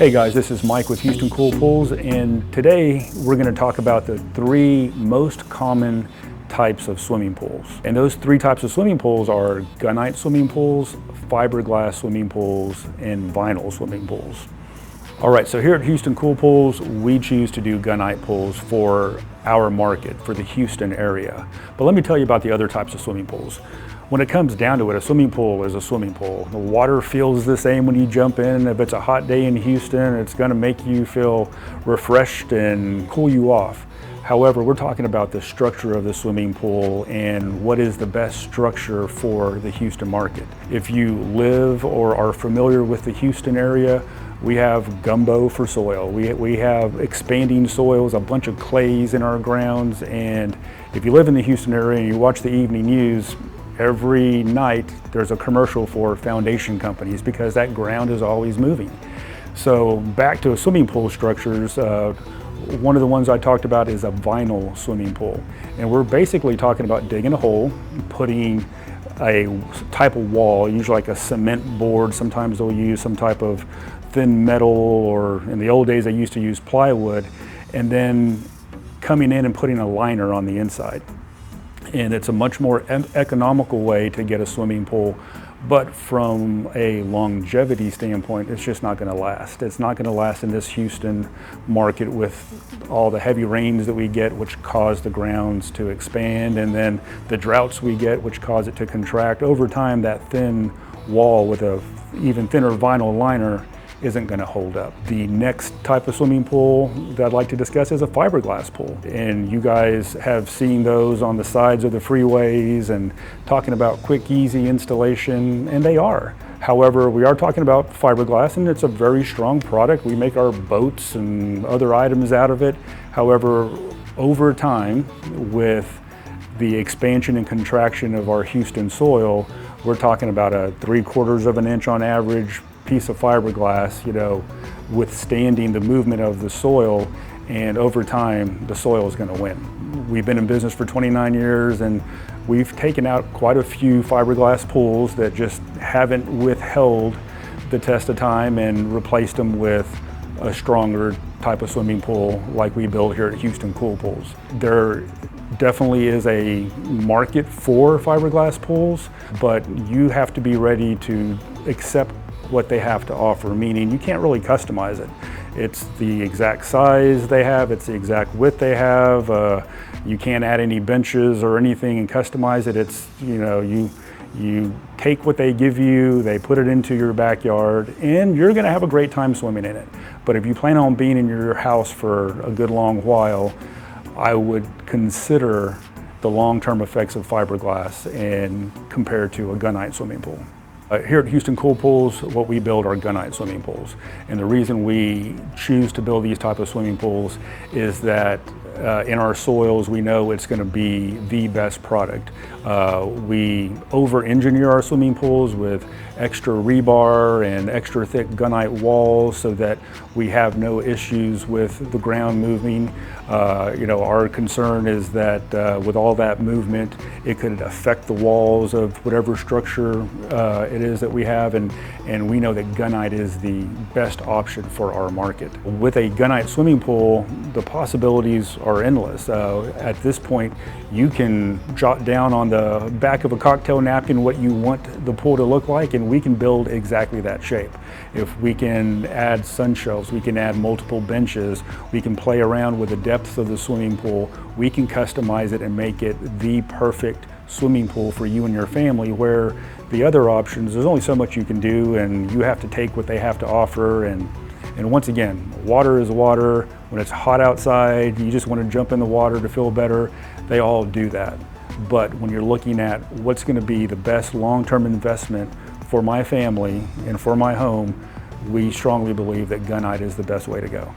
Hey guys, this is Mike with Houston Cool Pools, and today we're going to talk about the three most common types of swimming pools. And those three types of swimming pools are Gunite swimming pools, fiberglass swimming pools, and vinyl swimming pools. All right, so here at Houston Cool Pools, we choose to do Gunite pools for our market, for the Houston area. But let me tell you about the other types of swimming pools. When it comes down to it, a swimming pool is a swimming pool. The water feels the same when you jump in. If it's a hot day in Houston, it's gonna make you feel refreshed and cool you off. However, we're talking about the structure of the swimming pool and what is the best structure for the Houston market. If you live or are familiar with the Houston area, we have gumbo for soil. We have expanding soils, a bunch of clays in our grounds. And if you live in the Houston area and you watch the evening news, every night there's a commercial for foundation companies because that ground is always moving. So back to swimming pool structures, one of the ones I talked about is a vinyl swimming pool. And we're basically talking about digging a hole, putting a type of wall, usually like a cement board. Sometimes they'll use some type of thin metal, or in the old days they used to use plywood, and then coming in and putting a liner on the inside. And it's a much more economical way to get a swimming pool, but from a longevity standpoint, it's just not gonna last. It's not gonna last in this Houston market with all the heavy rains that we get, which cause the grounds to expand, and then the droughts we get, which cause it to contract. Over time, that thin wall with a even thinner vinyl liner isn't going to hold up. The next type of swimming pool that I'd like to discuss is a fiberglass pool. And you guys have seen those on the sides of the freeways and talking about quick, easy installation, and they are. However, we are talking about fiberglass, and it's a very strong product. We make our boats and other items out of it. However, over time, with the expansion and contraction of our Houston soil, we're talking about a 3/4 of an inch on average piece of fiberglass, withstanding the movement of the soil, and over time the soil is going to win. We've been in business for 29 years and we've taken out quite a few fiberglass pools that just haven't withheld the test of time and replaced them with a stronger type of swimming pool like we build here at Houston Cool Pools. There definitely is a market for fiberglass pools, but you have to be ready to accept what they have to offer, meaning you can't really customize it. It's the exact size they have, it's the exact width they have. You can't add any benches or anything and customize it. It's, you take what they give you, they put it into your backyard, and you're gonna have a great time swimming in it. But if you plan on being in your house for a good long while, I would consider the long-term effects of fiberglass and compared to a Gunite swimming pool. Here at Houston Cool Pools, what we build are Gunite swimming pools. And the reason we choose to build these type of swimming pools is that in our soils, we know it's going to be the best product. We over-engineer our swimming pools with extra rebar and extra thick Gunite walls so that we have no issues with the ground moving. Our concern is that with all that movement, it could affect the walls of whatever structure it is that we have, and we know that Gunite is the best option for our market. With a Gunite swimming pool, the possibilities are endless. At this point, you can jot down on the back of a cocktail napkin what you want the pool to look like, and we can build exactly that shape. If we can add sun shelves, we can add multiple benches, we can play around with the depth of the swimming pool, we can customize it and make it the perfect swimming pool for you and your family, where the other options, there's only so much you can do and you have to take what they have to offer. And once again, water is water. When it's hot outside, you just want to jump in the water to feel better. They all do that. But when you're looking at what's going to be the best long-term investment for my family and for my home, we strongly believe that Gunite is the best way to go.